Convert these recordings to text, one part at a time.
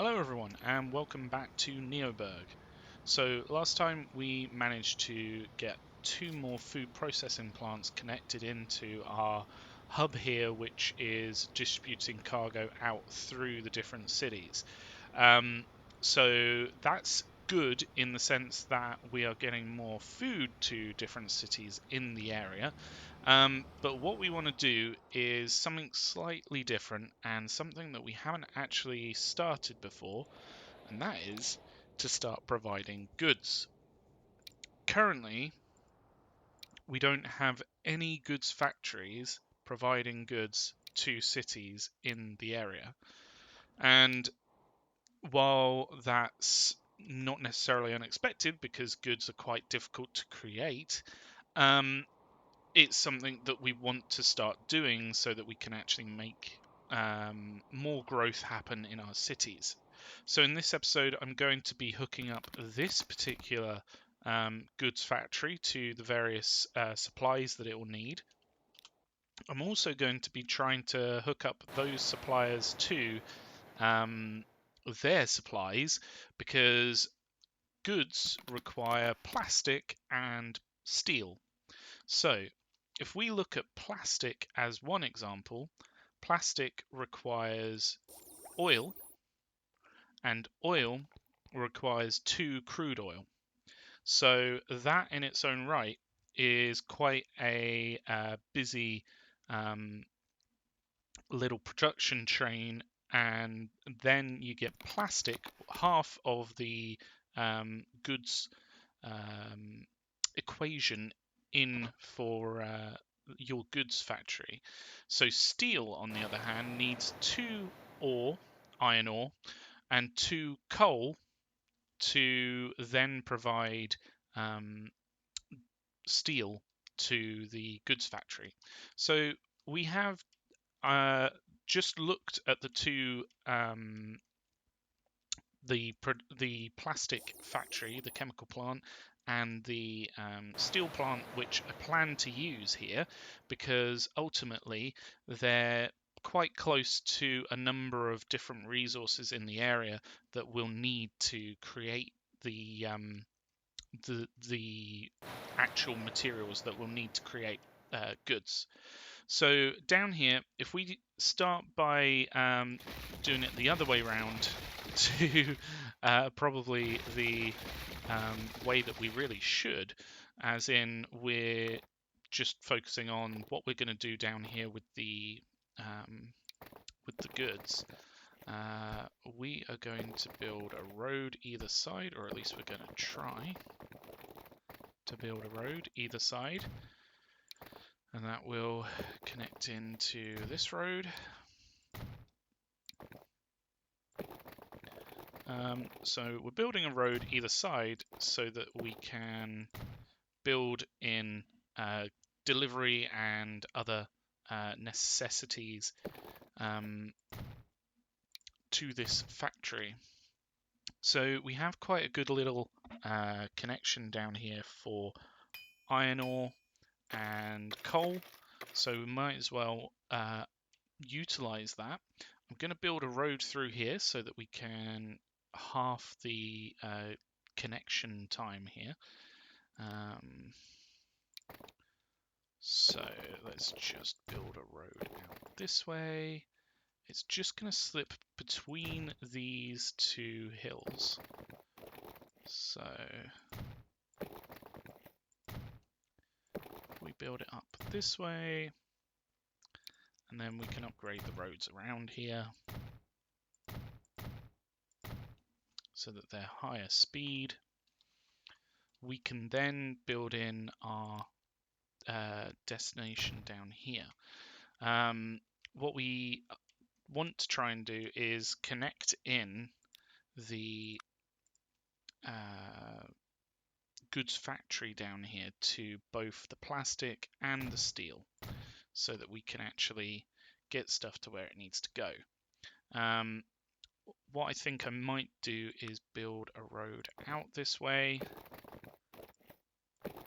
Hello everyone and welcome back to NeoBurgh. So last time we managed to get 2 more food processing plants connected into our hub here, which is distributing cargo out through the different cities. So that's good in the sense that we are getting more food to different cities in the area. But what we want to do is something slightly different and something that we haven't actually started before, and that is to start providing goods. Currently, we don't have any goods factories providing goods to cities in the area. And while that's not necessarily unexpected because goods are quite difficult to create, it's something that we want to start doing so that we can actually make more growth happen in our cities. So in this episode, I'm going to be hooking up this particular goods factory to the various supplies that it will need. I'm also going to be trying to hook up those suppliers to their supplies, because goods require plastic and steel. So if we look at plastic as one example, plastic requires oil, and oil requires 2 crude oil. So that in its own right is quite a busy little production chain, and then you get plastic, half of the goods equation in for your goods factory. So steel, on the other hand, needs 2 iron ore, and 2 coal to then provide steel to the goods factory. So we have just looked at the two the plastic factory, the chemical plant, and the steel plant, which I plan to use here, because ultimately they're quite close to a number of different resources in the area that we'll need to create the actual materials that we'll need to create goods. So down here, if we start by doing it the other way around to probably the way that we really should, as in we're just focusing on what we're going to do down here with the goods. We are going to build a road either side, or at least we're going to try to build a road either side. And that will connect into this road. So we're building a road either side so that we can build in delivery and other necessities to this factory. So we have quite a good little connection down here for iron ore and coal, so we might as well utilize that. I'm going to build a road through here so that we can half the connection time here. So let's just build a road out this way. It's just going to slip between these 2 hills. So we build it up this way, and then we can upgrade the roads around here so that they're higher speed. We can then build in our destination down here. What we want to try and do is connect in the goods factory down here to both the plastic and the steel, so that we can actually get stuff to where it needs to go. What I think I might do is build a road out this way,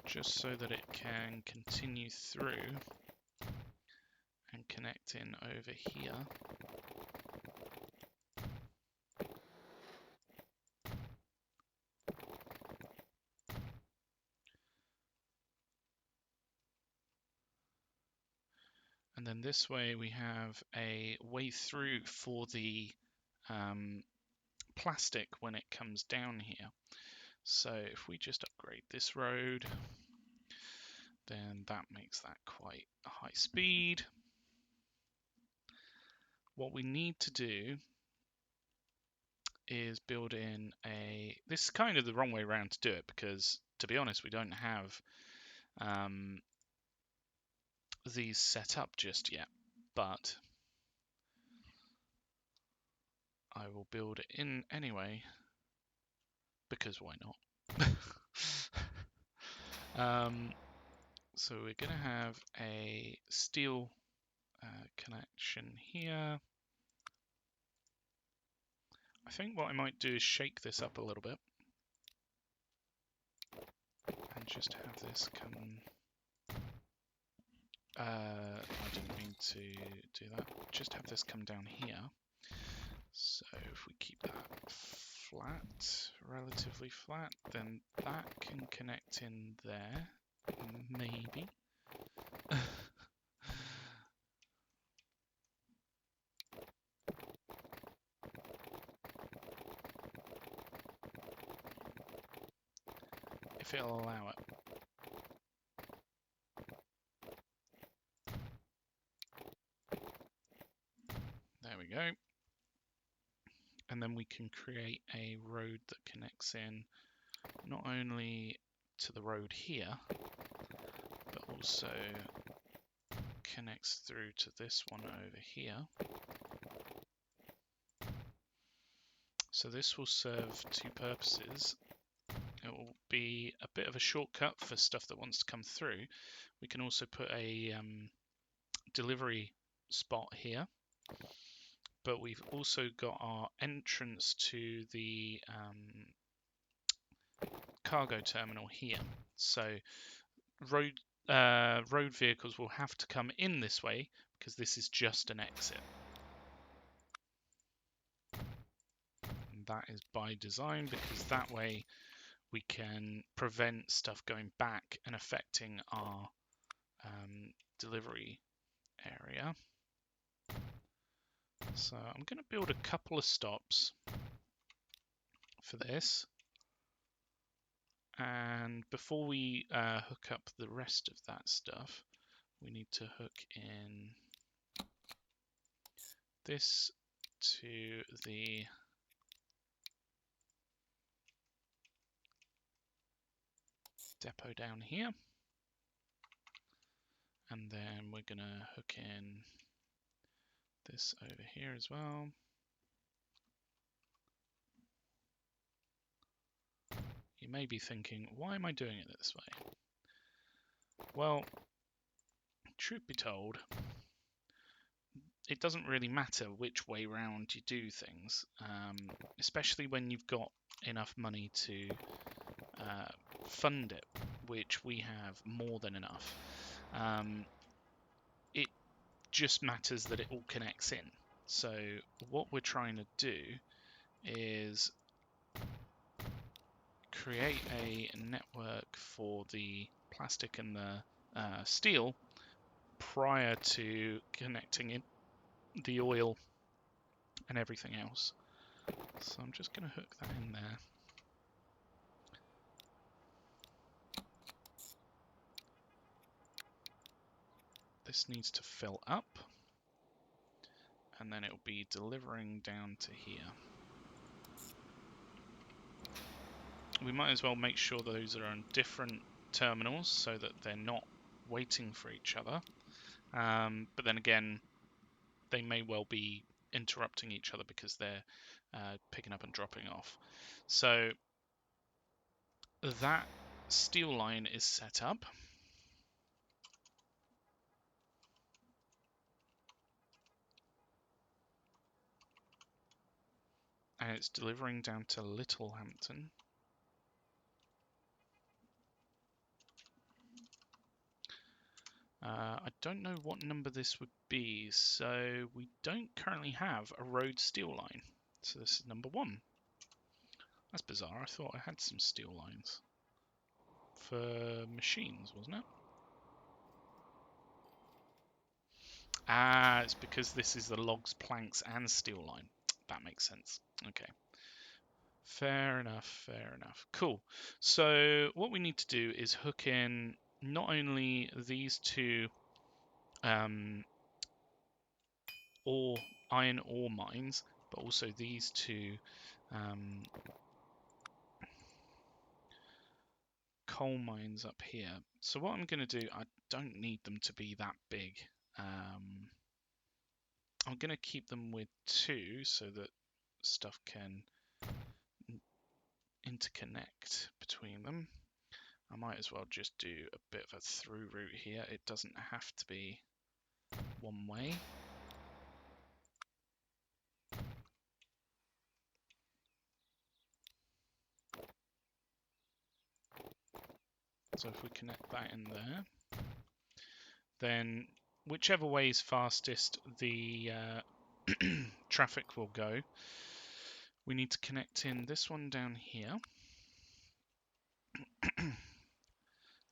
just so that it can continue through and connect in over here. And then this way we have a way through for the plastic when it comes down here. So if we just upgrade this road, then that makes that quite a high speed. What we need to do is build in a... This is kind of the wrong way around to do it, because to be honest, we don't have these set up just yet, but I will build it in anyway, because why not? So we're going to have a steel connection here. I think what I might do is shake this up a little bit and just have this come... I didn't mean to do that. Just have this come down here. So if we keep that flat, relatively flat, then that can connect in there, maybe. If it'll allow it. There we go. And then we can create a road that connects in not only to the road here, but also connects through to this one over here. So this will serve two purposes. It will be a bit of a shortcut for stuff that wants to come through. We can also put a delivery spot here, but we've also got our entrance to the cargo terminal here. So road vehicles will have to come in this way because this is just an exit. And that is by design, because that way we can prevent stuff going back and affecting our delivery area. So I'm going to build a couple of stops for this. And before we hook up the rest of that stuff, we need to hook in this to the depot down here. And then we're going to hook in this over here as well. You may be thinking, why am I doing it this way? Well, truth be told, it doesn't really matter which way round you do things, especially when you've got enough money to fund it, which we have more than enough. It just matters that it all connects in. So what we're trying to do is create a network for the plastic and the steel prior to connecting in the oil and everything else. So I'm just going to hook that in there. This needs to fill up, and then it will be delivering down to here. We might as well make sure those are on different terminals so that they're not waiting for each other. But then again, they may well be interrupting each other because they're picking up and dropping off. So that steel line is set up. And it's delivering down to Littlehampton. I don't know what number this would be, so we don't currently have a road steel line. So this is number 1. That's bizarre. I thought I had some steel lines for machines, wasn't it? Ah, it's because this is the logs, planks, and steel line. That makes sense. Okay. Fair enough, fair enough. Cool. So what we need to do is hook in not only these two ore iron ore mines, but also these two coal mines up here. So what I'm going to do, I don't need them to be that big. I'm going to keep them with two so that stuff can interconnect between them. I might as well just do a bit of a through route here. It doesn't have to be one way. So if we connect that in there, then whichever way is fastest, the traffic will go. We need to connect in this one down here.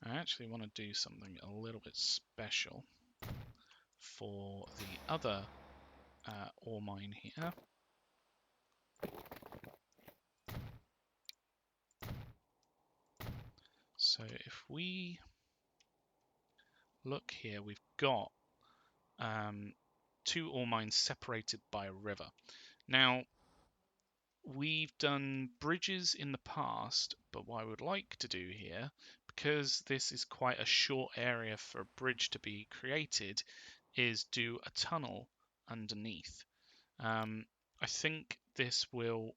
I actually want to do something a little bit special for the other ore mine here. So if we look here, we've got two ore mines separated by a river. Now, we've done bridges in the past, but what I would like to do here, because this is quite a short area for a bridge to be created, is do a tunnel underneath. I think this will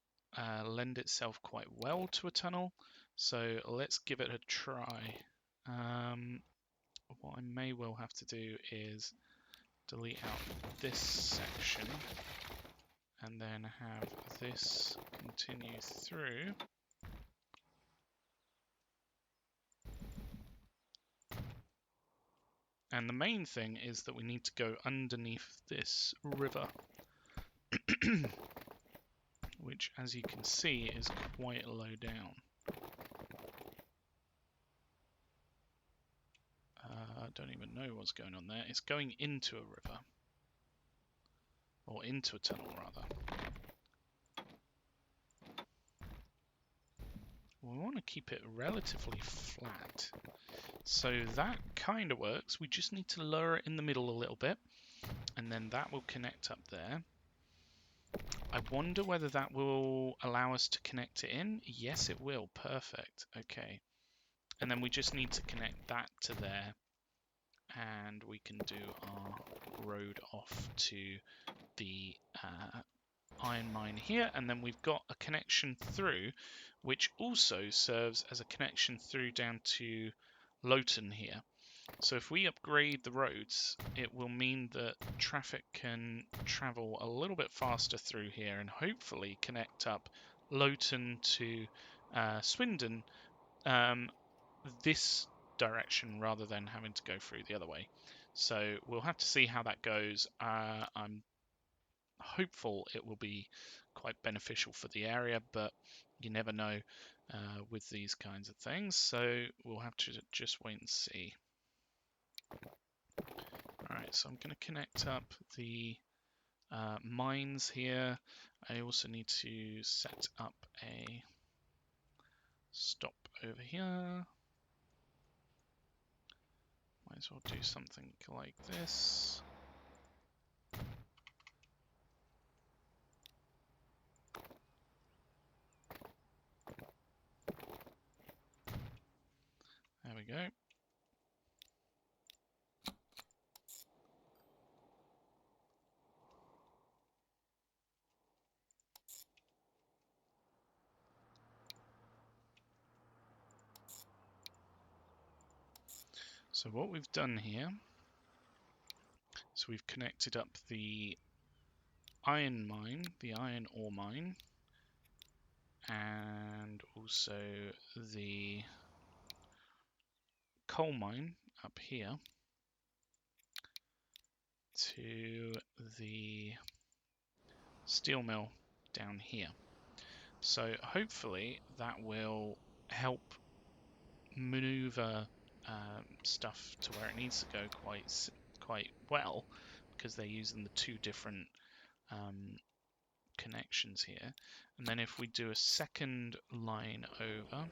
lend itself quite well to a tunnel, so let's give it a try. What I may well have to do is delete out this section and then have this continue through. And the main thing is that we need to go underneath this river, which, as you can see, is quite low down. I don't even know what's going on there. It's going into a river. Or into a tunnel, rather. We want to keep it relatively flat. So that kind of works. We just need to lower it in the middle a little bit. And then that will connect up there. I wonder whether that will allow us to connect it in. Yes, it will. Perfect. Okay. And then we just need to connect that to there. And we can do our road off to the iron mine here. And then we've got a connection through, which also serves as a connection through down to Loughton here. So if we upgrade the roads, it will mean that traffic can travel a little bit faster through here and hopefully connect up Loughton to Swindon this direction rather than having to go through the other way. So we'll have to see how that goes. I'm hopeful it will be quite beneficial for the area, but you never know with these kinds of things. So we'll have to just wait and see. Alright, so I'm going to connect up the mines here. I also need to set up a stop over here. Might as well do something like this. There we go. So what we've done here is we've connected up the iron mine, the iron ore mine, and also the coal mine up here to the steel mill down here. So hopefully that will help maneuver stuff to where it needs to go quite well. because they're using the two different connections here. And then if we do a second line over,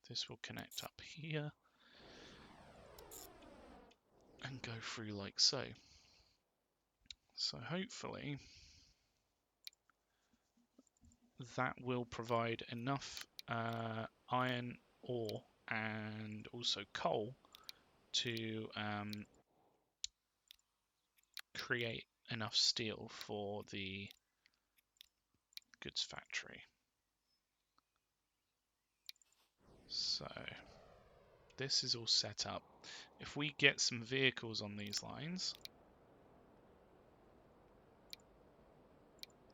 this will connect up here and go through like so. So hopefully that will provide enough iron ore and also coal to create enough steel for the goods factory. So this is all set up. If we get some vehicles on these lines,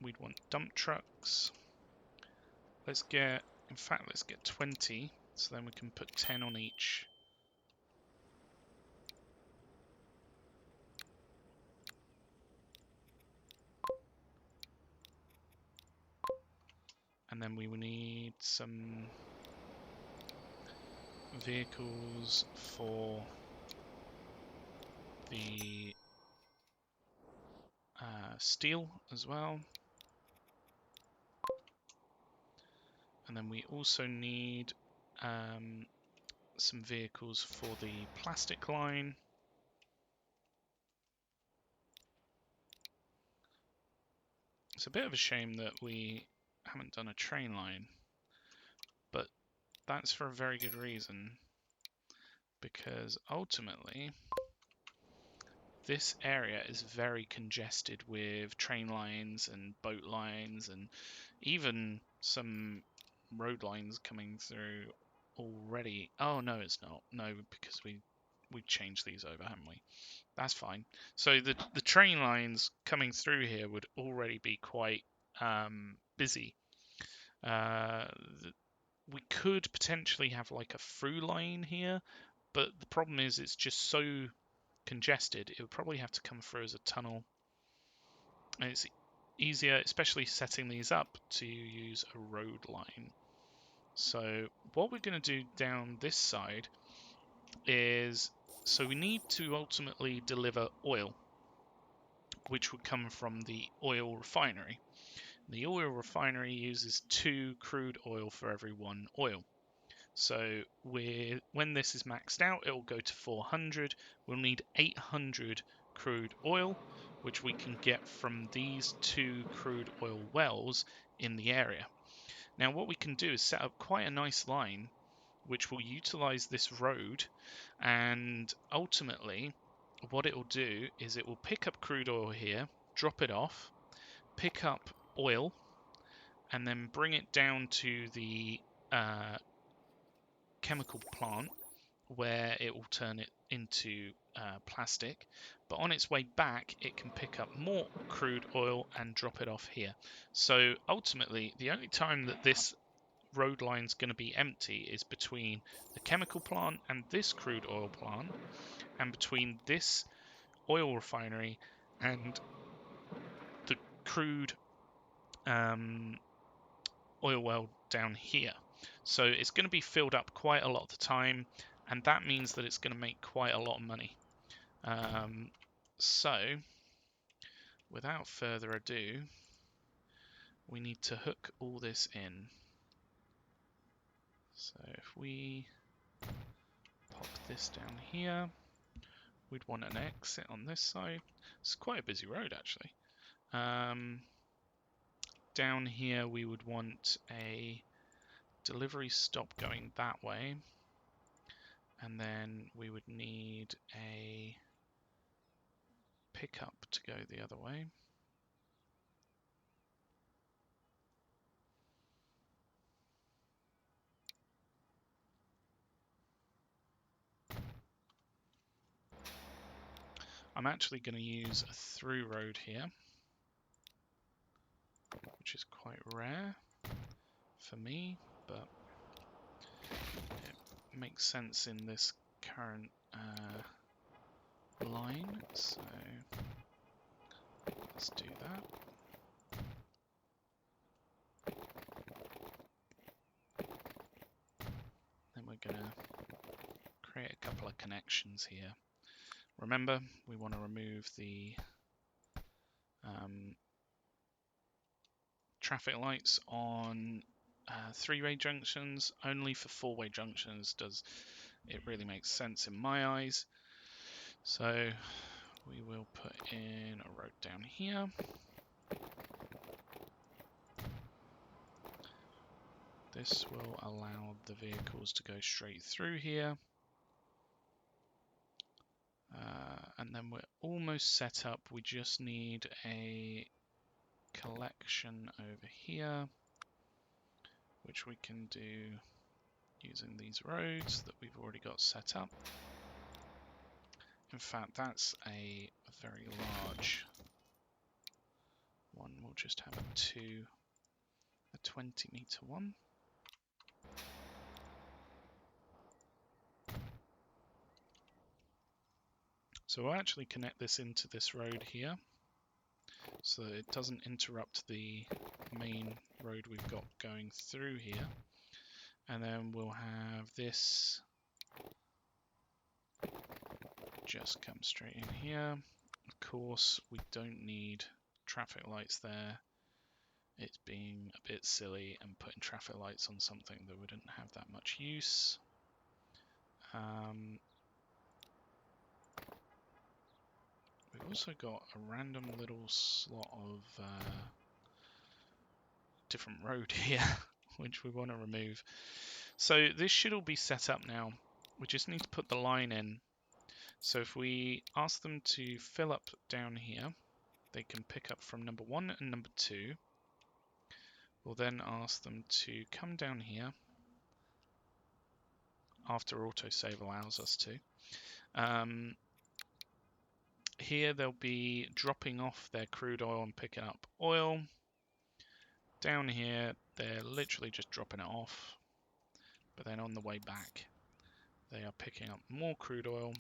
we'd want dump trucks. Let's get 20, so then we can put 10 on each. And then we will need some vehicles for the steel as well. And then we also need some vehicles for the plastic line. It's a bit of a shame that we haven't done a train line, but that's for a very good reason, because ultimately this area is very congested with train lines and boat lines and even some road lines coming through already. Oh no, it's not. No, because we changed these over, haven't we? That's fine. So the train lines coming through here would already be quite busy. We could potentially have like a through line here, but the problem is it's just so congested. It would probably have to come through as a tunnel, and it's easier, especially setting these up, to use a road line. So what we're going to do down this side is, so we need to ultimately deliver oil, which would come from the oil refinery. The oil refinery uses 2 crude oil for every 1 oil. So when this is maxed out, it will go to 400. We'll need 800 crude oil, which we can get from these 2 crude oil wells in the area. Now what we can do is set up quite a nice line which will utilize this road, and ultimately what it will do is it will pick up crude oil here, drop it off, pick up oil, and then bring it down to the chemical plant where it will turn it into plastic. But on its way back, it can pick up more crude oil and drop it off here. So ultimately, the only time that this road line is going to be empty is between the chemical plant and this crude oil plant, and between this oil refinery and the crude oil well down here. So it's going to be filled up quite a lot of the time, and that means that it's going to make quite a lot of money. So without further ado, we need to hook all this in. So if we pop this down here, we'd want an exit on this side. It's quite a busy road actually. Down here we would want a delivery stop going that way, and then we would need a pickup to go the other way. I'm actually going to use a through road here, which is quite rare for me, but it makes sense in this current line, so let's do that. Then we're going to create a couple of connections here Remember, we want to remove the traffic lights on 3-way junctions. Only for 4-way junctions does it really make sense in my eyes. So we will put in a road down here. This will allow the vehicles to go straight through here. And then we're almost set up. We just need a collection over here, which we can do using these roads that we've already got set up. In fact, that's a very large one. We'll just have a 20-meter one. So we'll actually connect this into this road here, so that it doesn't interrupt the main road we've got going through here. And then we'll have this just come straight in here. Of course, we don't need traffic lights there. It's being a bit silly and putting traffic lights on something that wouldn't have that much use. We've also got a random little slot of different road here, which we want to remove. So this should all be set up now. We just need to put the line in. So if we ask them to fill up down here, they can pick up from number 1 and number 2. We'll then ask them to come down here, after autosave allows us to. Here they'll be dropping off their crude oil and picking up oil. Down here they're literally just dropping it off, but then on the way back they are picking up more crude oil.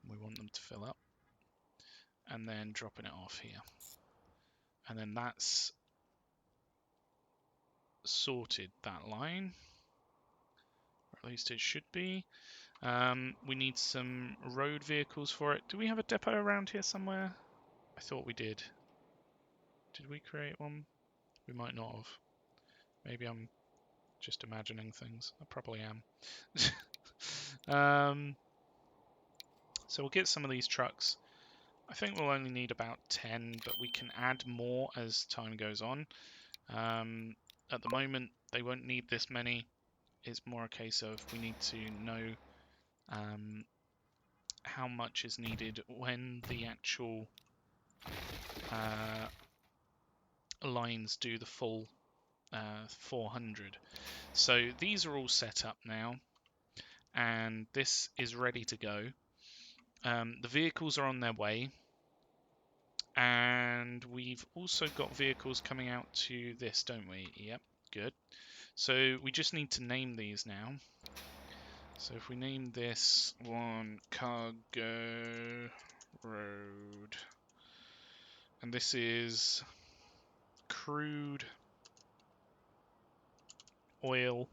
We want them to fill up and then dropping it off here, and then that's sorted that line, or at least it should be. We need some road vehicles for it. Do we have a depot around here somewhere? I thought we did. Did we create one? We might not have. Maybe I'm just imagining things. I probably am. So we'll get some of these trucks. I think we'll only need about 10, but we can add more as time goes on. At the moment, they won't need this many. It's more a case of we need to know how much is needed when the actual lines do the full 400. So these are all set up now, and this is ready to go. The vehicles are on their way, and we've also got vehicles coming out to this, don't we? Yep, good. So we just need to name these now. So if we name this one Cargo Road, and this is crude oil.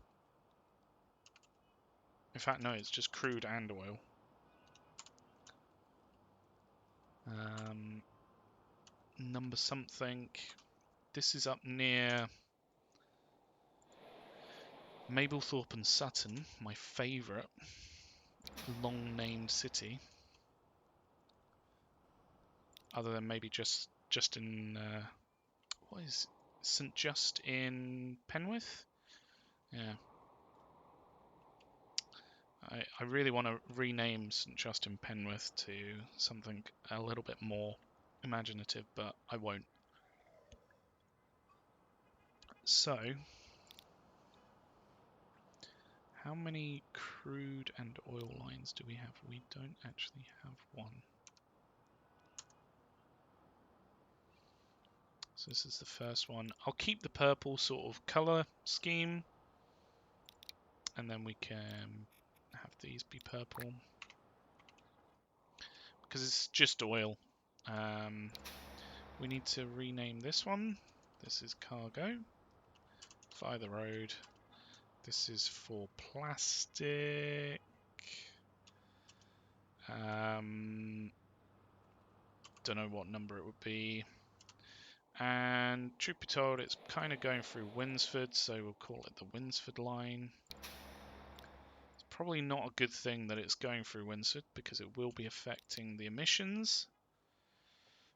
In fact, no, it's just crude and oil. Number something. This is up near Mablethorpe and Sutton, my favourite long-named city. Other than maybe just in what is St Just in Penwith? Yeah. I really want to rename St Just in Penwith to something a little bit more imaginative, but I won't. So, how many crude and oil lines do we have? We don't actually have one. So this is the first one. I'll keep the purple sort of colour scheme, and then we can have these be purple, because it's just oil. We need to rename this one. This is cargo. Via the road. This is for plastic. Don't know what number it would be. And truth be told, it's kind of going through Winsford, so we'll call it the Winsford line. It's probably not a good thing that it's going through Winsford because it will be affecting the emissions.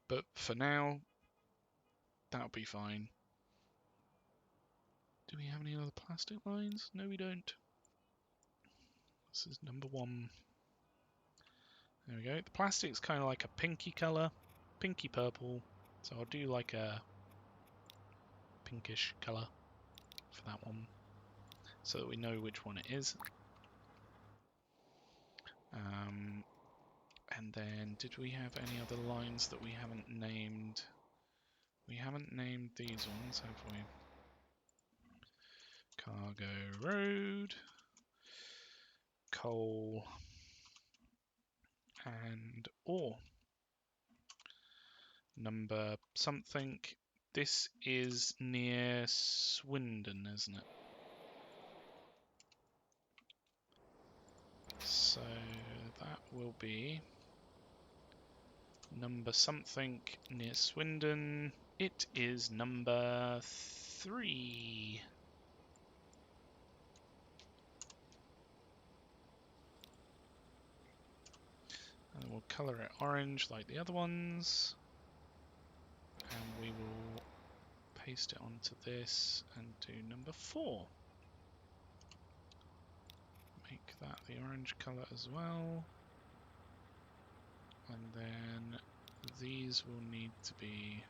But for now, that'll be fine. Do we have any other plastic lines? No, we don't. This is number 1. There we go. The plastic's kind of like a pinky colour, pinky purple. So I'll do like a pinkish colour for that one, so that we know which one it is. And then, did we have any other lines that we haven't named? We haven't named these ones, have we? Cargo road, coal, and ore. Number something. This is near Swindon, isn't it? So that will be number something near Swindon. It is number 3. And we'll colour it orange like the other ones. And we will paste it onto this and do number 4. Make that the orange colour as well. And then these will need to be...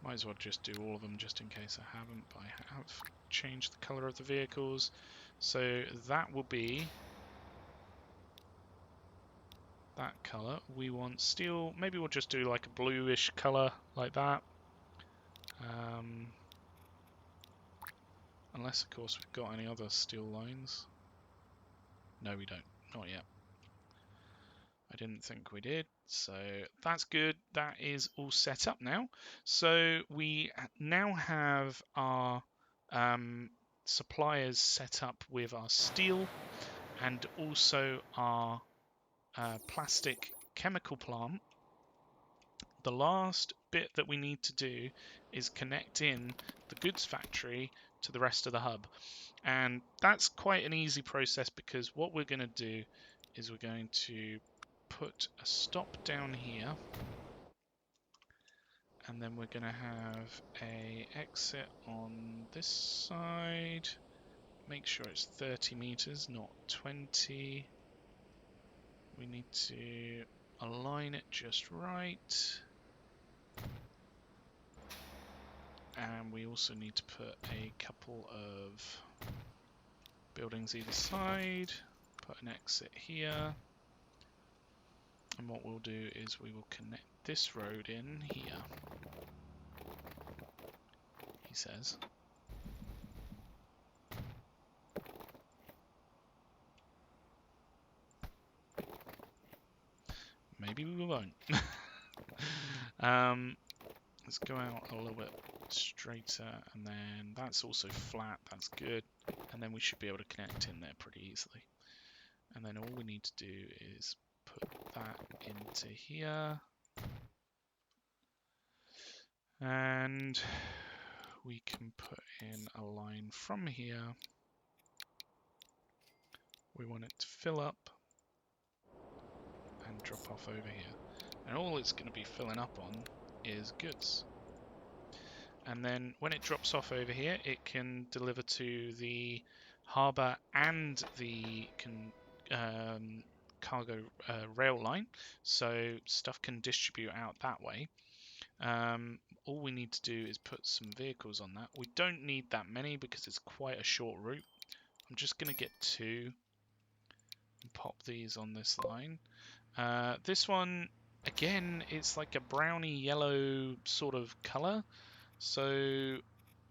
Might as well just do all of them just in case I haven't, but I have changed the colour of the vehicles. So that will be that colour. We want steel. Maybe we'll just do like a bluish colour like that. Unless, of course, we've got any other steel lines. No, we don't. Not yet. I didn't think we did. So that's good. That is all set up now. So we now have our suppliers set up with our steel and also our plastic chemical plant. The last bit that we need to do is connect in the goods factory to the rest of the hub. And that's quite an easy process because what we're going to do is we're going to put a stop down here, and then we're going to have a exit on this side. Make sure it's 30 meters, not 20. We need to align it just right. And we also need to put a couple of buildings either side, put an exit here. And what we'll do is we will connect this road in here, he says. Maybe we won't. Let's go out a little bit straighter, and then that's also flat, that's good. And then we should be able to connect in there pretty easily. And then all we need to do is put that into here. And we can put in a line from here. We want it to fill up and drop off over here. And all it's going to be filling up on is goods. And then when it drops off over here, it can deliver to the harbour and the cargo rail line, so stuff can distribute out that way. All we need to do is put some vehicles on that. We don't need that many because it's quite a short route. I'm just going to get 2 and pop these on this line. This one, again, it's like a browny yellow sort of colour, so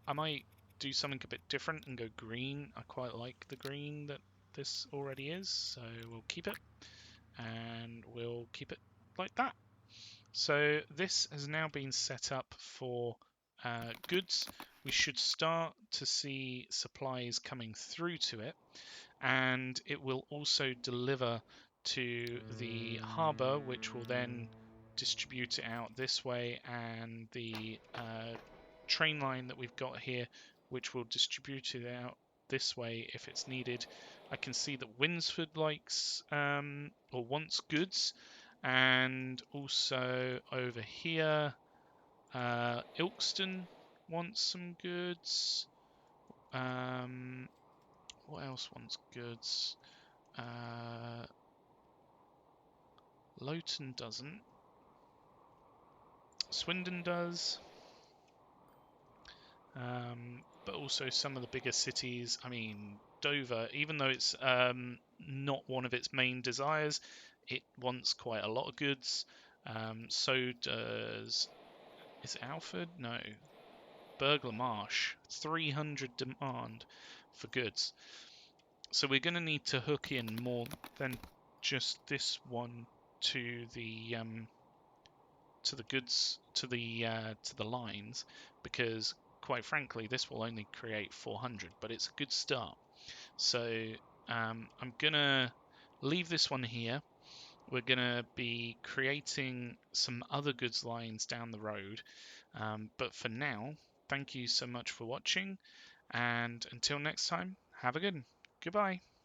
I might do something a bit different and go green. I quite like the green that this already is, so we'll keep it, and we'll keep it like that. So this has now been set up for goods. We should start to see supplies coming through to it, and it will also deliver to the harbour, which will then distribute it out this way, and the train line that we've got here, which will distribute it out this way if it's needed. I can see that Winsford likes or wants goods, and also over here, Ilkeston wants some goods. What else wants goods? Loughton doesn't. Swindon does. But also some of the bigger cities. I mean, Dover, even though it's not one of its main desires, it wants quite a lot of goods. So does... Is it Alford? No. Burglar Marsh. 300 demand for goods. So we're going to need to hook in more than just this one to the goods, to the lines, because quite frankly this will only create 400, but it's a good start. So I'm gonna leave this one here. We're gonna be creating some other goods lines down the road, but for now, thank you so much for watching, and until next time, have a good one. Goodbye.